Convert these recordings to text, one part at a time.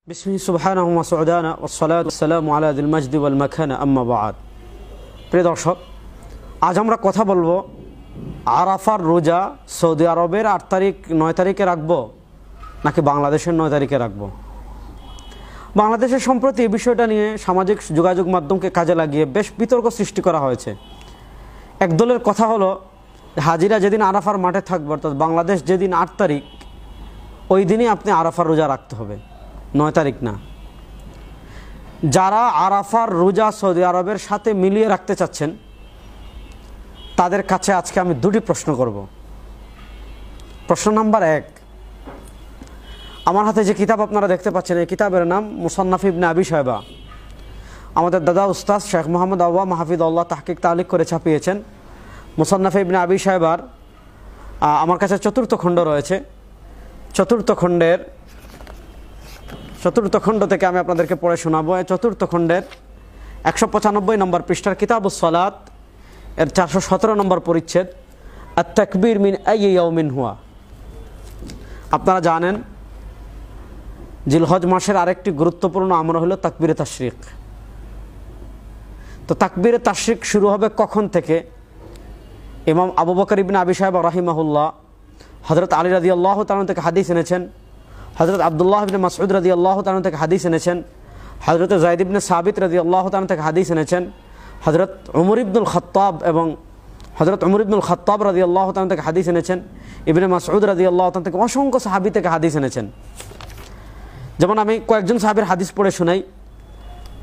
বিসমিল্লাহি সুবহানাহু ওয়া সুবহানা ওয়াসসালাতু ওয়াসসালামু আলা যিল মাজদি ওয়াল মাকানা আম্মা বা'দ। প্রিয় দর্শক, আজ আমরা কথা বলবো আরাফার রোজা সৌদি আরবের 8 তারিখ 9 তারিখে রাখবো নাকি বাংলাদেশের 9 তারিখে রাখবো। বাংলাদেশের সম্প্রতি এই বিষয়টা নিয়ে সামাজিক যোগাযোগ মাধ্যমকে কাজে লাগিয়ে বেশ বিতর্ক সৃষ্টি করা হয়েছে। একদলের কথা হলো হাজিরা যেদিন আরাফার মাঠে থাকবে, অর্থাৎ বাংলাদেশ যেদিন 8 তারিখ, ওই দিনই আপনি আরাফার রোজা রাখতে হবে, 9 তারিখ না। যারা আরাফার রোজা সৌদি আরবের সাথে মিলিয়ে রাখতে চাচ্ছেন তাদের কাছে আজকে আমি দুটি প্রশ্ন করব। প্রশ্ন নাম্বার 1, আমার হাতে যে কিতাব আপনারা দেখতে পাচ্ছেন এই কিতাবের নাম মুসান্নাফ ইবনে আবি শায়বা। আমাদের দাদা উস্তাদ শেখ মোহাম্মদ আওয়াম হাফিজাহুল্লাহ তাহকিক তালিক করে ছাপিয়েছেন। মুসান্নাফ ইবনে আবি শায়বার আমার কাছে 4th খণ্ড রয়েছে। 4th খণ্ড থেকে আমি আপনাদেরকে পড়ে শোনাবো। 4th খণ্ডের 195 নম্বর পৃষ্ঠার কিতাবুস সালাত এর 417 নম্বর পরিচ্ছেদ আত-তাকবীর মিন আইয়ি ইয়াউমিন হুয়া। আপনারা জানেন জিলহজ মাসের আরেকটি গুরুত্বপূর্ণ আমল হলো তাকবীরে তাশরিক। তো তাকবীরে তাশরিক শুরু হবে কখন থেকে? ইমাম আবু বকর ইবনে আবি শায়বা রাহিমাহুল্লাহ হযরত আলী রাদিয়াল্লাহু তাআলা থেকে হাদিস এনেছেন, হযরত আব্দুল্লাহ ইবনে মাসউদ রাদিয়াল্লাহু তাআলা থেকে হাদিস এনেছেন, হযরত যায়েদ ইবনে সাবিত রাদিয়াল্লাহু তাআলা থেকে হাদিস এনেছেন, হযরত উমর ইবনুল খাত্তাব এবং হযরত উমর ইবনুল খাত্তাব রাদিয়াল্লাহু তাআলা থেকে হাদিস এনেছেন, ইবনে মাসউদ রাদিয়াল্লাহু তাআলা থেকে অসংখ্য সাহাবী থেকে হাদিস এনেছেন। যেমন আমি কয়েকজন সাহাবীর হাদিস পড়ে শোনাই।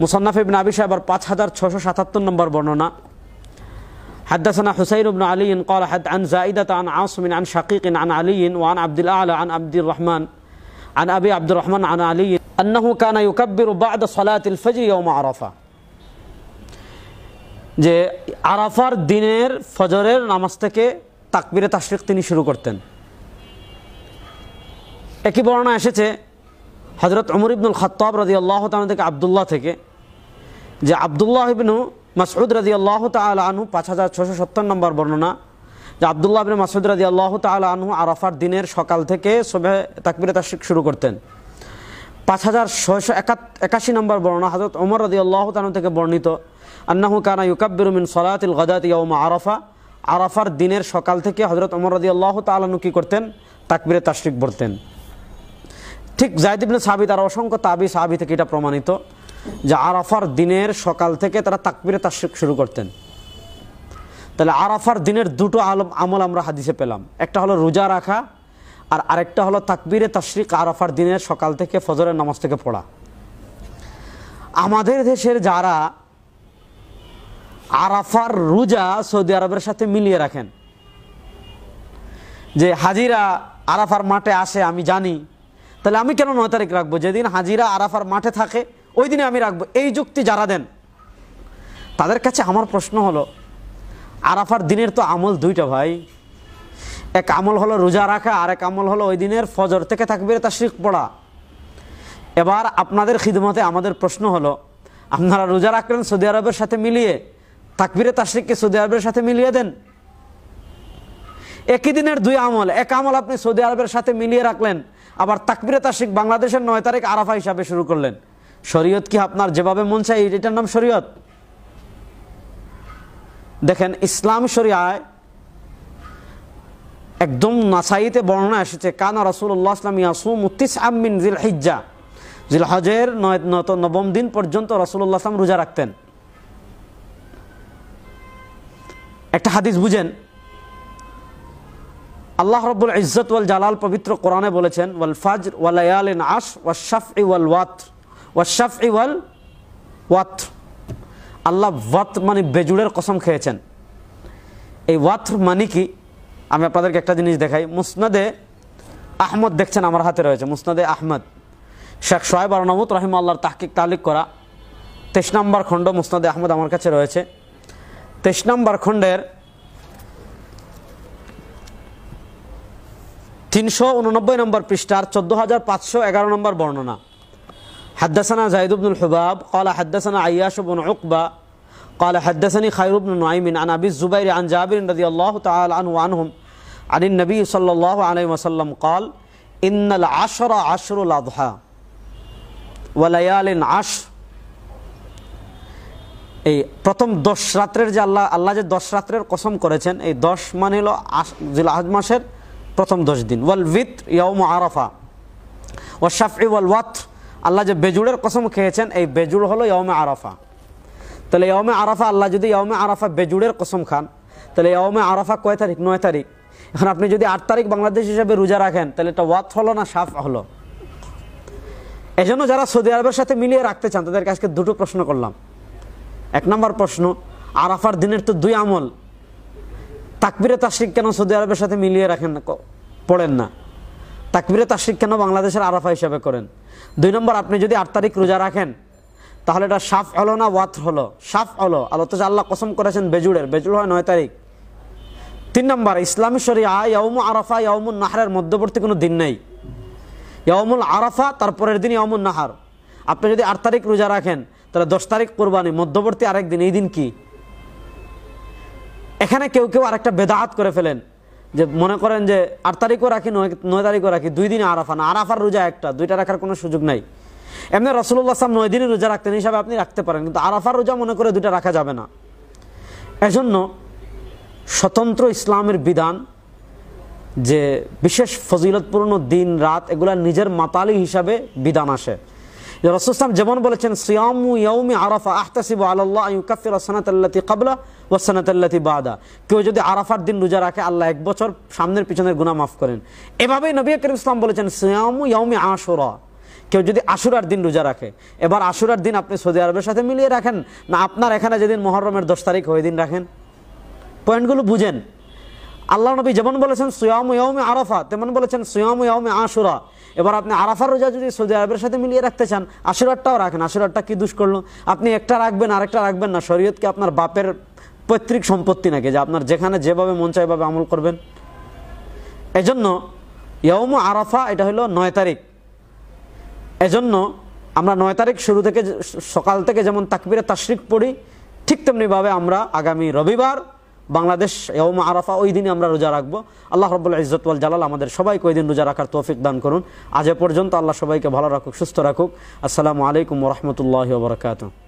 মুসান্নাফ ইবনে আবি শায়বার 5677 নম্বর বর্ণনা। حدثنا حسين بن علي قال حد عن زائدة عن عاصم عن شقيق عن علي وعن عبد الأعلى عن عبد الرحمن عن أبي عبد الرحمن عن علي أنه كان يكبر بعد صلاة الفجر يوم عرفة। যে আরাফার দিনের ফজরের নামাজ থেকে তাকবীরে তাশরিক তিনি শুরু করতেন। একই বর্ণনা এসেছে হযরত উমর ইবনুল খাত্তাব রাদিয়াল্লাহু তাআলা থেকে আব্দুল্লাহ থেকে, যে আব্দুল্লাহ ইবনু মাসউদ রাদিয়াল্লাহু তাআলা আনহু 5670 নম্বর বর্ণনা, যে আব্দুল্লাহ ইবনে মাসউদ রাদিয়াল্লাহু তাআলা আনহু আরাফার দিনের সকাল থেকে সুবহে তাকবীরে তাশরিক শুরু করতেন। 5681 নম্বর বর্ণনা হযরত ওমর রাদিয়াল্লাহু তাআলা থেকে বর্ণিত, আন্নাহু কানা ইউকাব্বিরু মিন সালাতিল গাদাতি ইয়াউমা আরাফা। আরাফার দিনের সকাল থেকে হযরত ওমর রাদিয়াল্লাহু তাআলা কি করতেন? তাকবীরে তাশরিক পড়তেন। ঠিক যায়েদ ইবনে সাবিত আর অসংখ্য তাবি সাহাবী থেকে এটা প্রমাণিত যে আরাফার দিনের সকাল থেকে তারা তাকবীরে তাশরিক শুরু করতেন। তাহলে আরাফার দিনের দুটো আমল আমরা হাদিসে পেলাম, একটা হলো রোজা রাখা আর আরেকটা হলো তাকবীরে তাশরিক আরাফার দিনের সকাল থেকে ফজরের নামাজ থেকে পড়া। আমাদের দেশের যারা আরাফার রোজা সৌদি আরবের সাথে মিলিয়ে রাখেন, যে হাজিরা আরাফার মাঠে আসে আমি জানি, তাহলে আমি কেন 9 তারিখ রাখবো? যেদিন হাজিরা আরাফার মাঠে থাকে ওই দিনে আমি রাখবো, এই যুক্তি যারা দেন তাদের কাছে আমার প্রশ্ন হলো, আরাফার দিনের তো আমল দুইটা ভাই। এক আমল হলো রোজা রাখা, আর এক আমল হলো ওই দিনের ফজর থেকে তাকবীরে তাশরিক পড়া। এবার আপনাদের খিদমতে আমাদের প্রশ্ন হলো, আপনারা রোজা রাখলেন সৌদি আরবের সাথে মিলিয়ে, তাকবীরে তাশরিককে সৌদি আরবের সাথে মিলিয়ে দেন। একই দিনের দুই আমল, এক আমল আপনি সৌদি আরবের সাথে মিলিয়ে রাখলেন, আবার তাকবীরে তাশরিক বাংলাদেশের 9 তারিখ আরাফা হিসাবে শুরু করলেন। শরীয়ত কি আপনার যেভাবে মন চাই এটার নাম শরীয়ত? দেখেন, ইসলাম শরিয়ায় একদম নাসাইতে বর্ণনা এসেছে, কানা রাসূলুল্লাহ সাল্লাল্লাহু আলাইহি ওয়াসাল্লাম ইয়াসুমু 9 মিন জিলহিজ্জা, জিলহজের 9ম দিন পর্যন্ত রাসূলুল্লাহ সাল্লাল্লাহু আলাইহি ওয়াসাল্লাম রোজা রাখতেন। একটা হাদিস বুঝেন, আল্লাহ রাব্বুল ইজ্জত ওয়াল জালাল পবিত্র কোরআনে বলেছেন, ওয়াল ফাজর ওয়া লায়ালিন আশ ওয়াশ শাফঈ ওয়াল ওয়াতর ওয়াশ শাফঈ ওয়াল ওয়াতর। আল্লাহ ওয়াতর মানে বেজুড়ের কসম খেয়েছেন। এই ওয়াতর মানে কি? আমি আপনাদেরকে একটা জিনিস দেখাই। মুসনাদে আহমদ দেখছেন আমার হাতে রয়েছে, মুসনাদে আহমদ, শেখ শোয়েব আরনাউত রাহিমাহুল্লাহর তাহকিক তালিক করা 23 নম্বর খণ্ড মুসনাদে আহমদ আমার কাছে রয়েছে। 23 নম্বর খণ্ডের 389 নম্বর পৃষ্ঠার 14511 নম্বর বর্ণনা। حدثنا زيد بن الحباب قال حدثنا عياش بن عقبة قال حدثني خير بن نعيم عن أبي الزبير عن جابر رضي الله تعالى عنه وعنهم عن النبي صلى الله عليه وسلم قال إن العشر عشر الأضحى ওয়া লায়ালিন আশর, এই প্রথম 10 রাত্রের যে আল্লাহ যে 10 রাত্রের কসম করেছেন, এই 10 মানে হলো জিলহজ মাসের প্রথম 10 দিন। ওয়াল ভিত্র ইয়াউম আরাফা ওয়া শাফঈ ওয়াল ওয়াতর, আল্লাহ যে বেজুড়ের কসম খেয়েছেন, এই বেজুড় হলো ইয়াউমে আরাফা। তাহলে ইয়াউমে আরাফা, আল্লাহ যদি ইয়াউমে আরাফা বেজুড়ের কসম খান, তাহলে ইয়াউমে আরাফা কয় তারিখ? 9 তারিখ। এখন আপনি যদি 8 তারিখ বাংলাদেশ হিসাবে রোজা রাখেন, তাহলে এটা ওয়াত হলো না শাফ হলো? এজন্য যারা সৌদি আরবের সাথে মিলিয়ে রাখতে চান, তাদেরকে আজকে দুটো প্রশ্ন করলাম। 1 নম্বর প্রশ্ন, আরাফার দিনের তো 2 আমল, তাকবীরে তাশরিক কেন সৌদি আরবের সাথে মিলিয়ে রাখেন না, পড়েন না? তাকবীরে তাশরিক কেন বাংলাদেশের আরাফা হিসাবে করেন? 2 নম্বর, আপনি যদি 8 তারিখ রোজা রাখেন, তাহলে এটা শাফ হলো না ওয়াত হলো? শাফ হলো। আল্লাহ কসম করেছেন বেজুড়ের, বেজুড় হয় 9 তারিখ। 3 নম্বর, ইসলামী শরিয়া ইয়াউমু আরাফা ইয়াউমুন নাহরের মধ্যবর্তী কোনো দিন নেই। ইয়াউমুল আরাফা, তারপরের দিন ইয়াউমুন নাহার। আপনি যদি 8 তারিখ রোজা রাখেন, তাহলে 10 তারিখ কুরবানি, মধ্যবর্তী আরেক দিন। এই দিন কি? এখানে কেউ কেউ আরেকটা বেদাত করে ফেলেন, যে মনে করেন যে 8 তারিখও রাখি 9 তারিখও রাখি, 2 দিনে আরাফা না। আরাফার রোজা একটা, 2টা রাখার কোনো সুযোগ নাই। এমনি রাসূলুল্লাহ সাল্লাল্লাহু আলাইহি ওয়াসাল্লাম 9 দিনের রোজা রাখতেন, হিসাবে আপনি রাখতে পারেন, কিন্তু আরাফার রোজা মনে করে 2টা রাখা যাবে না। এজন্য স্বতন্ত্র ইসলামের বিধান, যে বিশেষ ফজিলতপূর্ণ দিন রাত, এগুলা নিজের মাতালি হিসাবে বিধান আসে। রাসূল সাল্লাল্লাহু আলাইহি ওয়াসাল্লাম যেমন বলেছেন, সিয়ামু ইয়াউমি আরাফা আহতাসিবু আলাল্লাহ আন ইউকাফিরা সানাতাল্লাতী ক্বাবলা ওয়া সানাতাল্লাতী বাদা। কেউ যদি আরাফার দিন রোজা রাখে, আল্লাহ 1 বছর সামনের পিছনের গুনাহ মাফ করেন। এভাবেই নবী করিম সাল্লাল্লাহু আলাইহি ওয়াসাল্লাম বলেছেন, সিয়ামু ইয়াউমি আশুরা, কেউ যদি আশুরার দিন রোজা রাখে। এবার আশুরার দিন আপনি সৌদি আরবের সাথে মিলিয়ে রাখেন না, আপনার এখানে যেদিন মুহররমের 10 তারিখ ওই দিন রাখেন? পয়েন্টগুলো বুঝেন। আল্লাহ নবী যেমন বলেছেন সিয়ামু ইয়াউমি আরাফা, তেমন বলেছেন সিয়ামু ইয়াউমি আশুরা। এবার আপনি আরাফার রোজা যদি সৌদি আরবের সাথে মিলিয়ে রাখতে চান, আশুরারটাও রাখেন। আশুরারটা কি দোষ করলো? আপনি একটা রাখবেন আরেকটা রাখবেন না? শরীয়ত কি আপনার বাপের পৈতৃক সম্পত্তি নাকি, যে আপনার যেখানে যেভাবে মন চায় এভাবে আমল করবেন? এজন্য ইয়াউমু আরাফা এটা হলো 9 তারিখ। এজন্য আমরা 9 তারিখ শুরু থেকে, সকাল থেকে যেমন তাকবীরে তাশরিক পড়ি, ঠিক তেমনিভাবে আমরা আগামী রবিবার বাংলাদেশ ইয়াউম আরাফা, ওই দিনে আমরা রোজা রাখবো। আল্লাহ রাব্বুল ইজ্জত ওয়াল জালাল আমাদের সবাইকে ওই দিন রোজা রাখার তৌফিক দান করুন। আজ এ পর্যন্ত। আল্লাহ সবাইকে ভালো রাখুক, সুস্থ রাখুক। আসসালামু আলাইকুম ওয়া রাহমাতুল্লাহি ওয়া বারাকাতুহু।